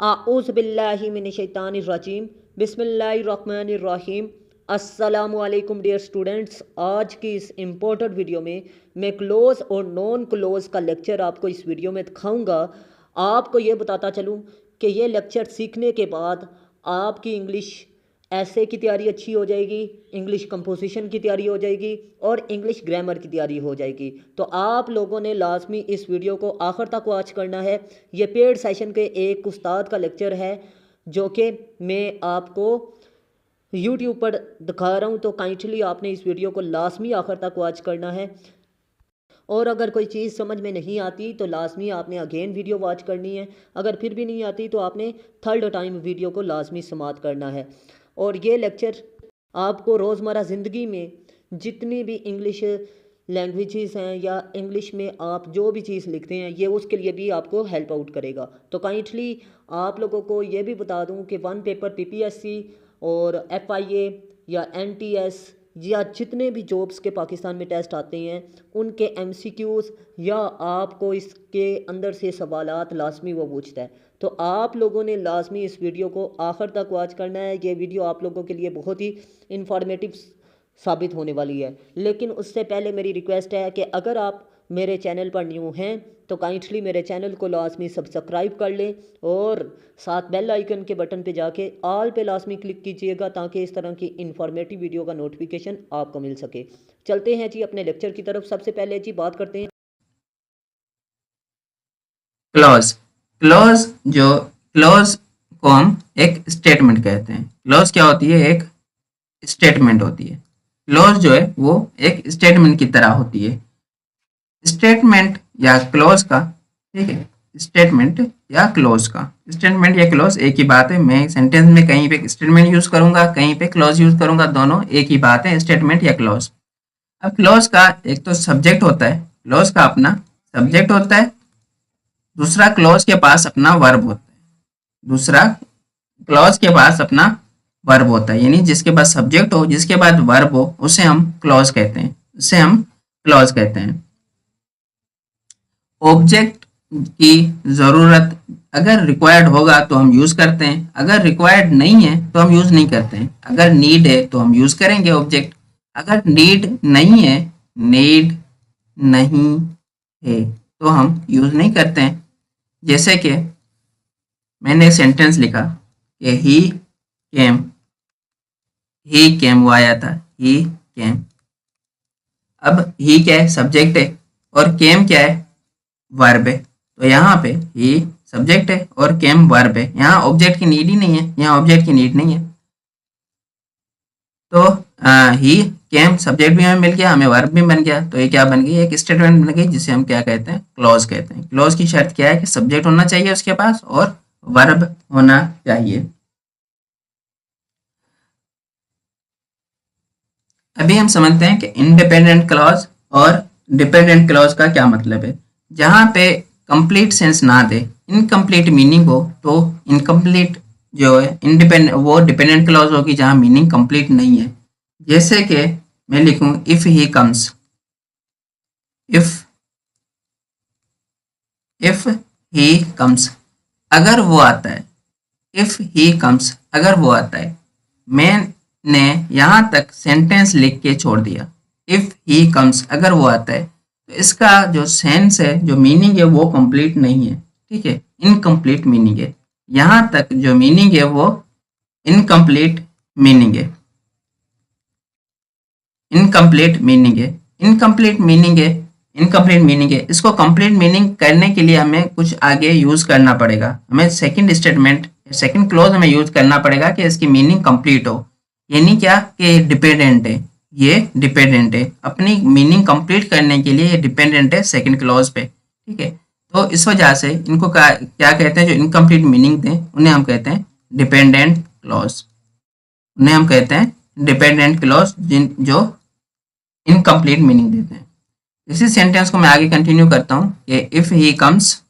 आऊज़ बिल्लाहि मिनश शैतानिर रजीम बिस्मिल्लाहिर रहमानिर रहीम। अस्सलामु अलैकुम डियर स्टूडेंट्स। आज की इस इम्पोर्टेंट वीडियो में मैं क्लोज और नॉन क्लोज का लेक्चर आपको इस वीडियो में दिखाऊंगा। आपको ये बताता चलूँ कि ये लेक्चर सीखने के बाद आपकी इंग्लिश ऐसे की तैयारी अच्छी हो जाएगी, इंग्लिश कंपोजिशन की तैयारी हो जाएगी और इंग्लिश ग्रामर की तैयारी हो जाएगी। तो आप लोगों ने लाजमी इस वीडियो को आखिर तक वॉच करना है। ये पेड सेशन के एक उस्ताद का लेक्चर है जो कि मैं आपको यूट्यूब पर दिखा रहा हूँ, तो काइंडली आपने इस वीडियो को लाजमी आखिर तक वॉच करना है। और अगर कोई चीज़ समझ में नहीं आती तो लाजमी आपने अगेन वीडियो वॉच करनी है। अगर फिर भी नहीं आती तो आपने थर्ड टाइम वीडियो को लाजमी समाप्त करना है। और ये लेक्चर आपको रोज़मर्रा ज़िंदगी में जितनी भी इंग्लिश लैंग्वेजेस हैं या इंग्लिश में आप जो भी चीज़ लिखते हैं ये उसके लिए भी आपको हेल्प आउट करेगा। तो काइंडली आप लोगों को ये भी बता दूं कि वन पेपर पीपीएससी और एफआईए या एनटीएस या जितने भी जॉब्स के पाकिस्तान में टेस्ट आते हैं उनके एमसीक्यूज़ या आपको इसके अंदर से सवालात लाजमी वो पूछता है। तो आप लोगों ने लाजमी इस वीडियो को आखिर तक वॉच करना है। ये वीडियो आप लोगों के लिए बहुत ही इंफॉर्मेटिव साबित होने वाली है। लेकिन उससे पहले मेरी रिक्वेस्ट है कि अगर आप मेरे चैनल पर न्यू हैं तो काइंडली मेरे चैनल को लाजमी सब्सक्राइब कर लें और साथ बेल आइकन के बटन पे जाके ऑल पे लाजमी क्लिक कीजिएगा ताकि इस तरह की इंफॉर्मेटिव वीडियो का नोटिफिकेशन आपको मिल सके। चलते हैं जी अपने लेक्चर की तरफ। सबसे पहले जी बात करते हैं क्लॉज। क्लॉज को हम एक स्टेटमेंट कहते हैं। क्लॉज क्या होती है? एक स्टेटमेंट होती है। क्लॉज जो है वो एक स्टेटमेंट की तरह होती है। स्टेटमेंट या क्लॉज का, ठीक है, स्टेटमेंट या क्लॉज का, स्टेटमेंट या क्लॉज एक ही बात है। मैं सेंटेंस में कहीं पे स्टेटमेंट यूज करूंगा, कहीं पे क्लॉज यूज करूंगा, दोनों एक ही बात है, स्टेटमेंट या क्लॉज। अब क्लॉज का एक तो सब्जेक्ट होता है, क्लॉज का अपना सब्जेक्ट होता है। दूसरा, क्लॉज के पास अपना वर्ब होता है। दूसरा, क्लॉज के पास अपना वर्ब होता है, यानी जिसके पास सब्जेक्ट हो, जिसके बाद वर्ब हो, उसे हम क्लॉज कहते हैं, उसे हम क्लॉज कहते हैं। ऑब्जेक्ट की जरूरत अगर रिक्वायर्ड होगा तो हम यूज करते हैं, अगर रिक्वायर्ड नहीं है तो हम यूज नहीं करते हैं। अगर नीड है तो हम यूज करेंगे ऑब्जेक्ट, अगर नीड नहीं है, नीड नहीं है तो हम यूज नहीं करते हैं। जैसे कि मैंने एक सेंटेंस लिखा कि ही केम, वो आया था, ही केम। अब ही क्या है? सब्जेक्ट है, और केम क्या है? वर्ब है। तो यहाँ पे ही सब्जेक्ट है और केम वर्ब है। यहाँ ऑब्जेक्ट की नीड ही नहीं है, यहाँ ऑब्जेक्ट की नीड नहीं है। तो ही केम सब्जेक्ट भी हमें मिल गया, हमें वर्ब भी बन गया। तो ये क्या बन गई? एक स्टेटमेंट बन गई जिसे हम क्या कहते हैं? क्लॉज कहते हैं। क्लॉज की शर्त क्या है? कि सब्जेक्ट होना चाहिए उसके पास और वर्ब होना चाहिए। अभी हम समझते हैं कि इंडिपेंडेंट क्लॉज और डिपेंडेंट क्लॉज का क्या मतलब है। जहाँ पे कंप्लीट सेंस ना दे, इनकम्प्लीट मीनिंग हो, तो इनकम्प्लीट जो है इंडिपेंडेंट, वो डिपेंडेंट क्लॉज होगी जहाँ मीनिंग कंप्लीट नहीं है। जैसे कि मैं लिखूं if he comes, if if he comes, अगर वो आता है। इफ ही कम्स, अगर वो आता है। मैंने यहाँ तक सेंटेंस लिख के छोड़ दिया। इफ ही कम्स, अगर वो आता है, तो इसका जो सेंस है, जो मीनिंग है, वो कंप्लीट नहीं है, ठीक है, इनकम्प्लीट मीनिंग है। यहाँ तक जो मीनिंग है वो इनकम्प्लीट मीनिंग है, इनकम्प्लीट मीनिंग है, इनकम्प्लीट मीनिंग है, इनकम्प्लीट मीनिंग है। इसको कंप्लीट मीनिंग करने के लिए हमें कुछ आगे यूज करना पड़ेगा। हमें सेकंड स्टेटमेंट, सेकंड क्लॉज हमें यूज करना पड़ेगा कि इसकी मीनिंग कंप्लीट हो। यानी क्या? कि डिपेंडेंट है, ये डिपेंडेंट है, अपनी मीनिंग कंप्लीट करने के लिए ये डिपेंडेंट है सेकंड क्लॉज पे, ठीक है। तो इस वजह से इनको क्या कहते हैं? जो इनकम्प्लीट मीनिंग दें उन्हें हम कहते हैं डिपेंडेंट क्लॉज, उन्हें हम कहते हैं डिपेंडेंट क्लॉज, जिन जो इनकम्प्लीट मीनिंग देते हैं। इसी सेंटेंस को मैं आगे कंटिन्यू करता हूं कि if he comes,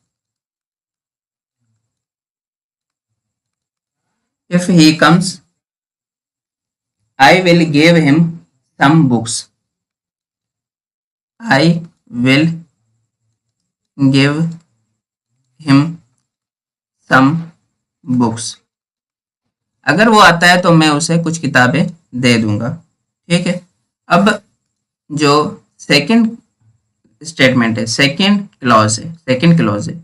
if he comes I will give him some books, I will give him some books. अगर वो आता है तो मैं उसे कुछ किताबें दे दूंगा। ठीक है। अब जो सेकंड स्टेटमेंट है, सेकंड क्लॉज है।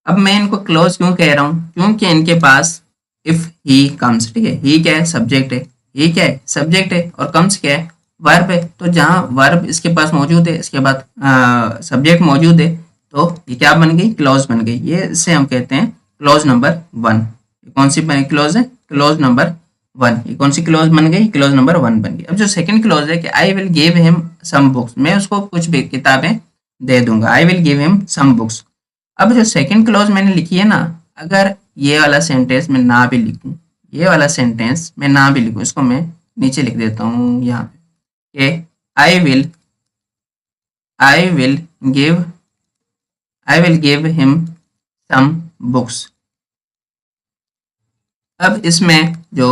अब मैं इनको क्लॉज क्यों कह रहा हूँ, क्योंकि इनके पास इफ ही कम्स, ठीक है, ही क्या है, सब्जेक्ट है, ही क्या है, सब्जेक्ट है, और कम्स क्या है, वर्ब है। तो जहाँ वर्ब इसके पास मौजूद है, इसके बाद सब्जेक्ट मौजूद है, तो ये क्या बन गई, क्लॉज बन गई। ये इसे हम कहते हैं क्लॉज नंबर 1। कौन सी क्लॉज है, क्लॉज नंबर 1। ये कौन सी क्लॉज बन गई, क्लॉज नंबर 1 बन गई। अब जो सेकंड क्लॉज है कि I will give him some books, मैं उसको कुछ भी किताबें दे दूंगा, I will give him some books. अब जो सेकंड क्लॉज मैंने लिखी है ना, अगर ये वाला सेंटेंस मैं ना भी लिखूं, ये वाला सेंटेंस मैं ना भी लिखूं, इसको मैं नीचे लिख देता हूँ यहाँ पे, I will give him some books. अब इसमें जो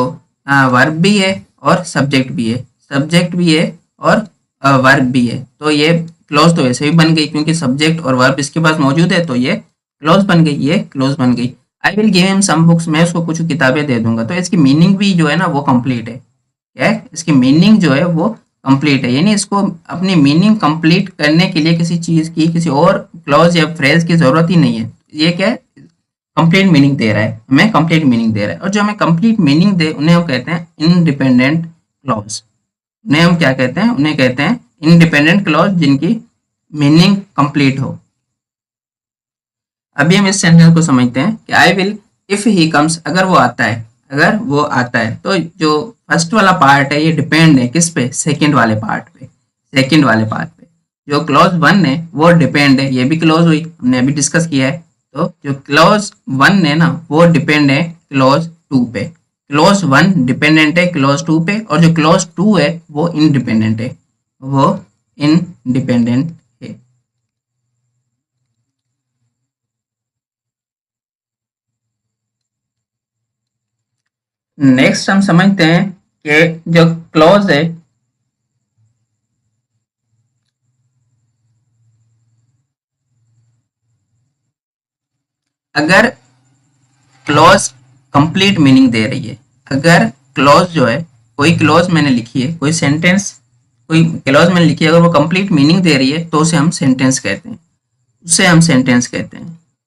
वर्ब भी है और सब्जेक्ट भी है और वर्ब भी है, तो ये क्लॉज तो वैसे भी बन गई, क्योंकि सब्जेक्ट और वर्ब इसके पास मौजूद है, तो ये क्लॉज बन गई, ये क्लॉज बन गई। I will give him some books, मैं उसको कुछ किताबें दे दूंगा, तो इसकी मीनिंग भी जो है ना वो कंप्लीट है। क्या है, इसकी मीनिंग जो है वो कंप्लीट है, यानी इसको अपनी मीनिंग कंप्लीट करने के लिए किसी चीज की, किसी और क्लॉज या फ्रेज की जरूरत ही नहीं है। ये क्या है, कंप्लीट मीनिंग दे रहा है, हमें कंप्लीट मीनिंग दे रहा है। और जो हमें कंप्लीट मीनिंग दे उन्हें हम कहते हैं इंडिपेंडेंट क्लॉज। उन्हें हम क्या कहते हैं, उन्हें कहते हैं इंडिपेंडेंट क्लॉज, जिनकी मीनिंग कंप्लीट हो। अभी हम इस सेंटेंस को समझते हैं कि I will if he comes, अगर वो आता है, तो जो फर्स्ट वाला पार्ट है ये डिपेंड है किस पे, सेकंड वाले पार्ट पे। जो क्लॉज 1 है वो डिपेंड है, ये भी क्लॉज हुई, हमने अभी डिस्कस किया है। तो जो क्लॉज 1 है ना वो डिपेंड है क्लॉज 2 पे। क्लॉज 1 डिपेंडेंट है क्लॉज 2 पे, और जो क्लॉज 2 है वो इंडिपेंडेंट है। नेक्स्ट हम समझते हैं कि जो क्लॉज है, अगर क्लॉज कंप्लीट मीनिंग दे रही है, अगर क्लॉज जो है, कोई क्लॉज मैंने लिखी है, कोई क्लॉज मैंने लिखी है, अगर वो कंप्लीट मीनिंग दे रही है तो उसे हम सेंटेंस कहते हैं।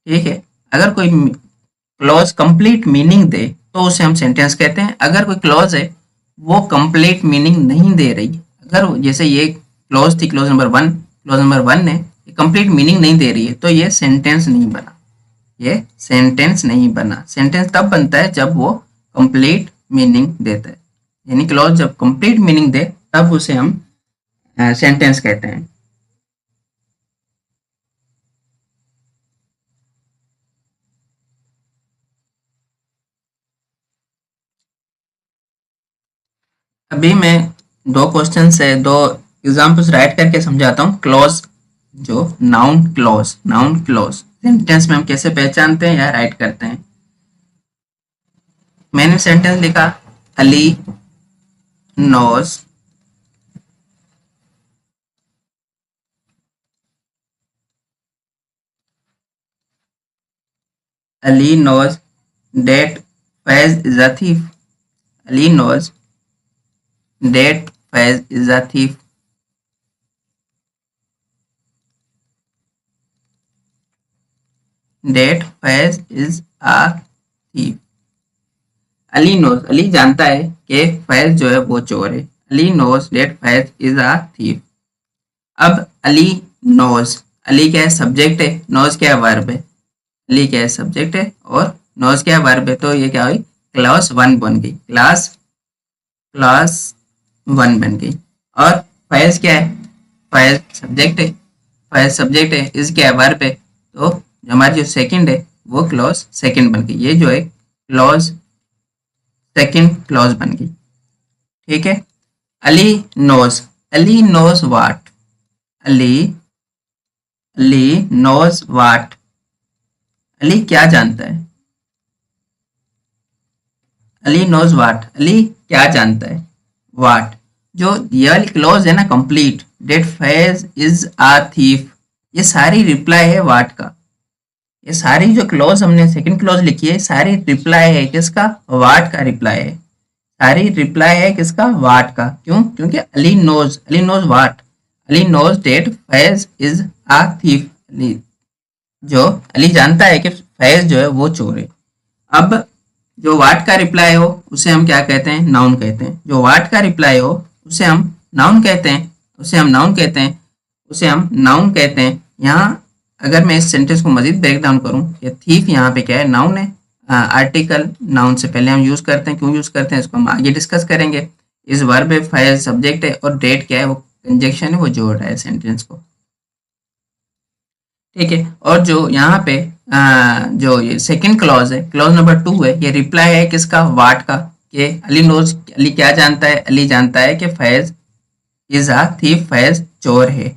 ठीक है। अगर कोई क्लॉज कंप्लीट मीनिंग दे तो उसे हम सेंटेंस कहते हैं। अगर कोई क्लॉज है वो कंप्लीट मीनिंग नहीं दे रही, अगर जैसे ये क्लॉज थी, क्लॉज नंबर 1 ने कंप्लीट मीनिंग नहीं दे रही है, तो ये सेंटेंस नहीं बना। सेंटेंस तब बनता है जब वो कंप्लीट मीनिंग देता है, यानी क्लॉज जब कंप्लीट मीनिंग दे तब उसे हम सेंटेंस कहते हैं। अभी मैं 2 क्वेश्चन से 2 एग्जाम्पल्स राइट करके समझाता हूँ। क्लॉज जो नाउन क्लॉज सेंटेंस में हम कैसे पहचानते हैं या राइट करते हैं। मैंने सेंटेंस लिखा, Ali knows that Faiz is a thief. Ali knows that Faiz is a thief. Ali जानता है कि फैज जो है वो चोर है। Ali knows that Faiz is a thief. अब अली knows, अली क्या है, सब्जेक्ट है, knows क्या है, वर्ब है। अली क्या है, सब्जेक्ट है, और knows क्या है, वर्ब है। तो ये क्या हुई, क्लास 1 बन गई, क्लास 1 बन गई। और फैज क्या है, फैज सब्जेक्ट है, इस क्या है, वर्ब है। तो हमारी जो सेकंड है वो क्लॉज सेकंड बन गई। ये जो है क्लॉज सेकंड क्लॉज बन गई। ठीक है। Ali knows what, Ali knows what, Ali क्या जानता है, अली नोज वाट, अली क्या जानता है। वाट, जो ये वाली क्लॉज है ना complete, that Faiz is a thief, ये सारी रिप्लाई है वाट का, ये सारी जो क्लॉज हमने सेकंड क्लॉज लिखी है सारी रिप्लाई है किसका, व्हाट का रिप्लाई है। सारी रिप्लाई है किसका, व्हाट का। क्यों? क्योंकि Ali knows what, Ali knows that Faiz is a thief. जो अली जानता है कि फैज जो है वो चोर है। अब जो वाट का रिप्लाई हो उसे हम क्या कहते हैं, नाउन कहते हैं। जो वाट का रिप्लाई हो उसे हम नाउन कहते हैं, उसे हम नाउन कहते हैं, उसे हम नाउन कहते हैं। यहाँ अगर मैं इस सेंटेंस को मजीद ब्रेक डाउन करूँ, ये थीफ यहाँ पे क्या है, नाउन है। आर्टिकल नाउन से पहले हम यूज करते हैं, क्यों यूज करते हैं इसको हम आगे डिस्कस करेंगे। इस वर्ब है, फैज सब्जेक्ट है और डेट क्या है, वो कंजक्शन है, वो जोड़ रहा है सेंटेंस को। ठीक है। और जो यहाँ पे जो ये सेकंड क्लॉज है, क्लॉज नंबर 2 है, ये रिप्लाई है किसका, वाट का। कि अली नोज, अली क्या जानता है, अली जानता है कि Faiz is a thief, Faiz चोर है,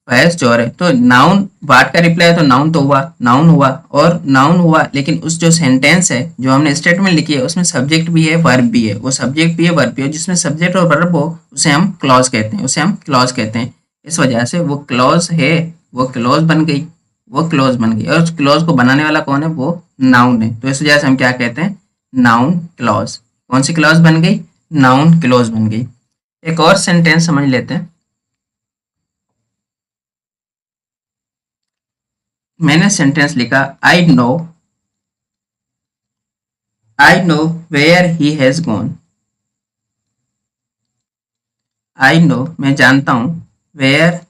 फैज चोर है। तो नाउन, वाट का रिप्लाई है तो नाउन तो हुआ, नाउन हुआ और नाउन हुआ, लेकिन उस जो सेंटेंस है, जो हमने स्टेटमेंट लिखी है, उसमें सब्जेक्ट भी है, वर्ब भी है। वो सब्जेक्ट भी है, वर्ब भी है, जिसमें सब्जेक्ट और वर्ब हो उसे हम क्लॉज कहते हैं, उसे हम क्लॉज कहते हैं। इस वजह से वो क्लॉज है, वो क्लॉज बन गई, वो क्लॉज बन गई। और उस क्लॉज को बनाने वाला कौन है, वो नाउन है। तो इस वजह से हम क्या कहते हैं, नाउन क्लॉज। कौन सी क्लॉज बन गई, नाउन क्लॉज बन गई। एक और सेंटेंस समझ लेते हैं। मैंने सेंटेंस लिखा, I know where he has gone. I know, मैं जानता हूँ, वेयर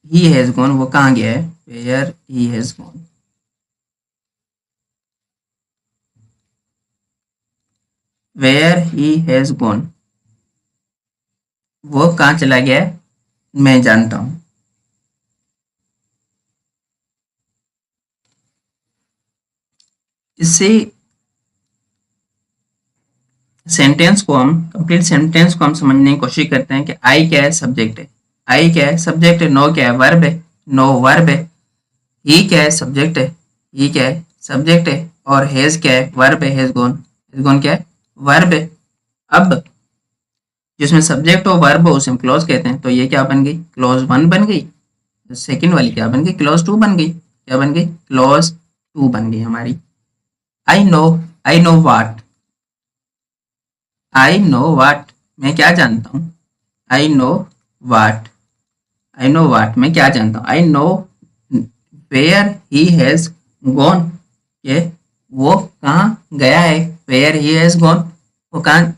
ही हैज गॉन, वो कहाँ गया है, where he has gone. Where he has gone, वो कहाँ चला गया है, मैं जानता हूँ। इससे सेंटेंस को हम, कंप्लीट सेंटेंस को हम समझने की कोशिश करते हैं कि आई क्या है, सब्जेक्ट है। आई क्या है, सब्जेक्ट है। नो क्या है, वर्ब है, नो वर्ब है। ही क्या है, सब्जेक्ट है, ही क्या है, सब्जेक्ट है। और हैज क्या है, वर्ब है, हैज गॉन क्या है, वर्ब है। अब जिसमें सब्जेक्ट हो, वर्ब हो, उसे हम क्लॉज कहते हैं। तो ये क्या बन गई, क्लॉज 1 बन गई। सेकंड वाली क्या बन गई, क्लॉज 2 बन गई। क्या बन गई, क्लॉज 2 बन गई हमारी। I know, I know what, I know what, मैं क्या जानता हूँ। I know what, I know what, मैं क्या जानता हूँ। I know where he has gone, ये वो कहाँ गया है, वेयर ही हैज गॉन, वो कहाँ।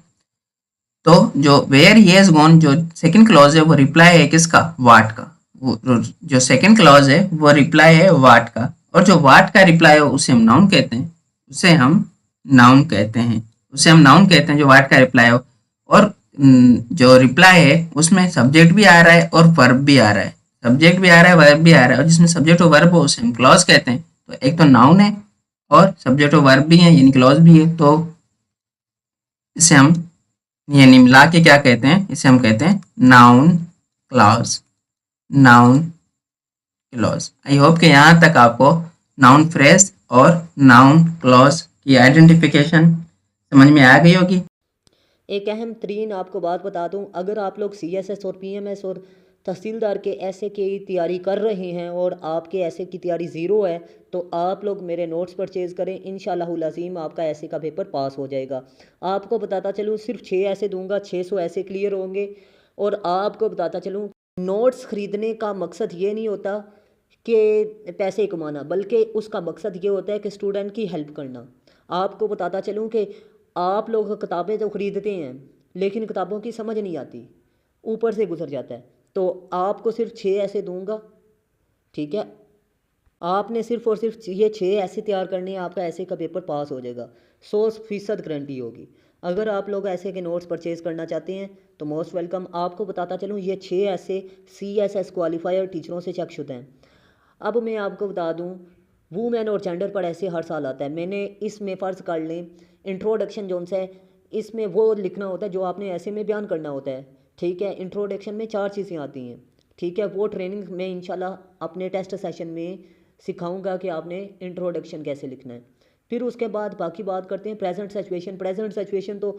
तो जो वेयर ही हैज गॉन, जो सेकंड क्लॉज है, वो रिप्लाई है किसका, वाट का। वो जो सेकंड क्लॉज है वो रिप्लाई है वाट का। और जो वाट का रिप्लाई है उसे हम नाउन कहते हैं, उसे हम नाउन कहते हैं, उसे हम नाउन कहते हैं, जो वाट का रिप्लाई हो। और जो रिप्लाई है उसमें सब्जेक्ट भी आ रहा है और वर्ब भी आ रहा है, सब्जेक्ट भी आ रहा है, वर्ब भी आ रहा है। और जिसमें सब्जेक्ट और वर्ब हो उसे हम क्लॉज कहते हैं। तो एक तो नाउन है और सब्जेक्ट और वर्ब भी है, यानी क्लॉज भी है। तो इसे हम, यानी मिला के क्या कहते हैं, इसे हम कहते हैं noun clause, noun clause. I hope कि यहाँ तक आपको नाउन फ्रेज और नाउन क्लॉज की आइडेंटिफिकेशन समझ में आ गई होगी। एक अहम तरीन आपको बात बता दूं, अगर आप लोग CSS और PMS और तहसीलदार के ऐसे की तैयारी कर रहे हैं और आपके ऐसे की तैयारी ज़ीरो है, तो आप लोग मेरे नोट्स परचेज़ करें। इंशाल्लाहुल अज़ीम आपका ऐसे का पेपर पास हो जाएगा। आपको बताता चलूँ, सिर्फ 6 ऐसे दूंगा, 600 ऐसे क्लियर होंगे। और आपको बताता चलूँ, नोट्स ख़रीदने का मकसद ये नहीं होता कि पैसे कमाना, बल्कि उसका मकसद ये होता है कि स्टूडेंट की हेल्प करना। आपको बताता चलूँ कि आप लोग किताबें तो ख़रीदते हैं, लेकिन किताबों की समझ नहीं आती, ऊपर से गुजर जाता है। तो आपको सिर्फ 6 ऐसे दूंगा, ठीक है। आपने सिर्फ और सिर्फ ये 6 ऐसे तैयार करने हैं, आपका ऐसे का पेपर पास हो जाएगा। 100% गारंटी होगी। अगर आप लोग ऐसे के नोट्स परचेज़ करना चाहते हैं तो मोस्ट वेलकम। आपको बताता चलूँ, ये 6 ऐसे CSS क्वालिफायर टीचरों से चेकशुदा हैं। अब मैं आपको बता दूं, वूमेन और जेंडर पर ऐसे हर साल आता है। मैंने इसमें फ़र्ज़ कर लें, इंट्रोडक्शन जोन से, इसमें वो लिखना होता है जो आपने ऐसे में बयान करना होता है, ठीक है। इंट्रोडक्शन में 4 चीज़ें आती हैं, ठीक है। वो ट्रेनिंग में इंशाल्लाह अपने टेस्ट सेशन में सिखाऊंगा कि आपने इंट्रोडक्शन कैसे लिखना है। फिर उसके बाद बाकी बात करते हैं प्रेजेंट सिचुएशन। प्रेजेंट सिचुएशन तो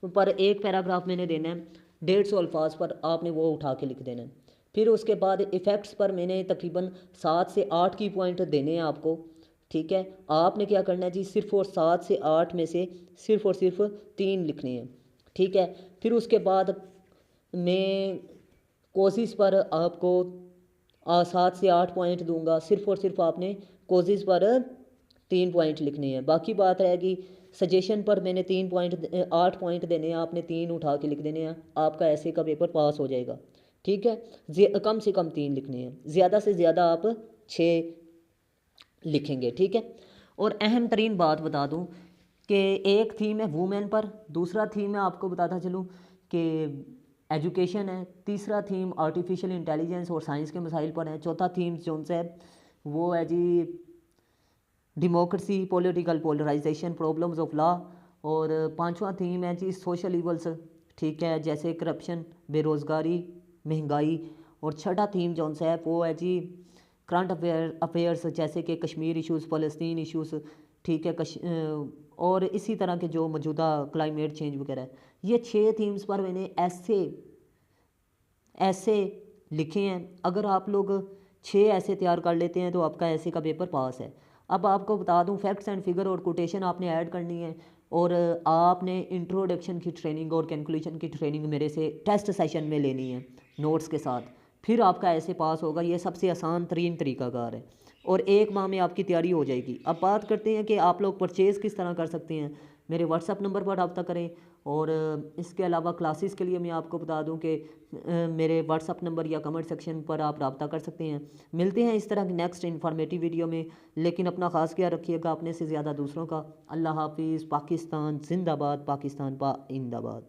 पर एक पैराग्राफ मैंने देना है, 150 अल्फाज पर आपने वो उठा के लिख देना है। फिर उसके बाद इफ़ेक्ट्स पर मैंने तकरीबन 7 से 8 की पॉइंट देने हैं आपको। ठीक है, आपने क्या करना है जी, सिर्फ और 7 से 8 में से सिर्फ और सिर्फ 3 लिखने हैं। ठीक है, फिर उसके बाद मैं कोशिश पर आपको 7 से 8 पॉइंट दूंगा, सिर्फ और सिर्फ आपने कोशिश पर 3 पॉइंट लिखने हैं। बाकी बात रहेगी सजेशन पर मैंने 8 पॉइंट देने हैं, आपने 3 उठा के लिख देने हैं, आपका ऐसे का पेपर पास हो जाएगा। ठीक है, कम से कम 3 लिखने हैं, ज़्यादा से ज़्यादा आप 6 लिखेंगे। ठीक है, और अहम तरीन बात बता दूं कि एक थीम है वुमेन पर, दूसरा थीम है आपको बताता चलूं कि एजुकेशन है, तीसरा थीम आर्टिफिशियल इंटेलिजेंस और साइंस के मसाइल पर है, चौथा थीम जो है वो है जी democracy, political polarisation, problems of law, और पांचवा थीम है जी सोशल इवल्स। ठीक है, जैसे करप्शन, बेरोज़गारी, महंगाई, और छठा थीम जो है वो है जी करंट अफेयर्स जैसे कि कश्मीर इश्यूज़, फ़लस्तीन इश्यूज़। ठीक है, और इसी तरह के जो मौजूदा क्लाइमेट चेंज वगैरह है। ये 6 थीम्स पर मैंने ऐसे लिखे हैं। अगर आप लोग 6 ऐसे तैयार कर लेते हैं तो आपका ऐसे का पेपर पास है। अब आपको बता दूं फैक्ट्स एंड फिगर और कोटेशन आपने ऐड करनी है, और आपने इंट्रोडक्शन की ट्रेनिंग और कैलकुलेशन की ट्रेनिंग मेरे से टेस्ट सेशन में लेनी है नोट्स के साथ, फिर आपका ऐसे पास होगा। ये सबसे आसान तरीन तरीकाकार है और 1 माह में आपकी तैयारी हो जाएगी। अब बात करते हैं कि आप लोग परचेज़ किस तरह कर सकते हैं। मेरे व्हाट्सअप नंबर पर रब्ता करें, और इसके अलावा क्लासेस के लिए मैं आपको बता दूं कि मेरे व्हाट्सअप नंबर या कमेंट सेक्शन पर आप रब्ता कर सकते हैं। मिलते हैं इस तरह की नेक्स्ट इन्फॉर्मेटिव वीडियो में, लेकिन अपना ख़ास ख्याल रखिएगा अपने से ज़्यादा दूसरों का। अल्लाह हाफिज़। पाकिस्तान जिंदाबाद, पाकिस्तान जिंदाबाद।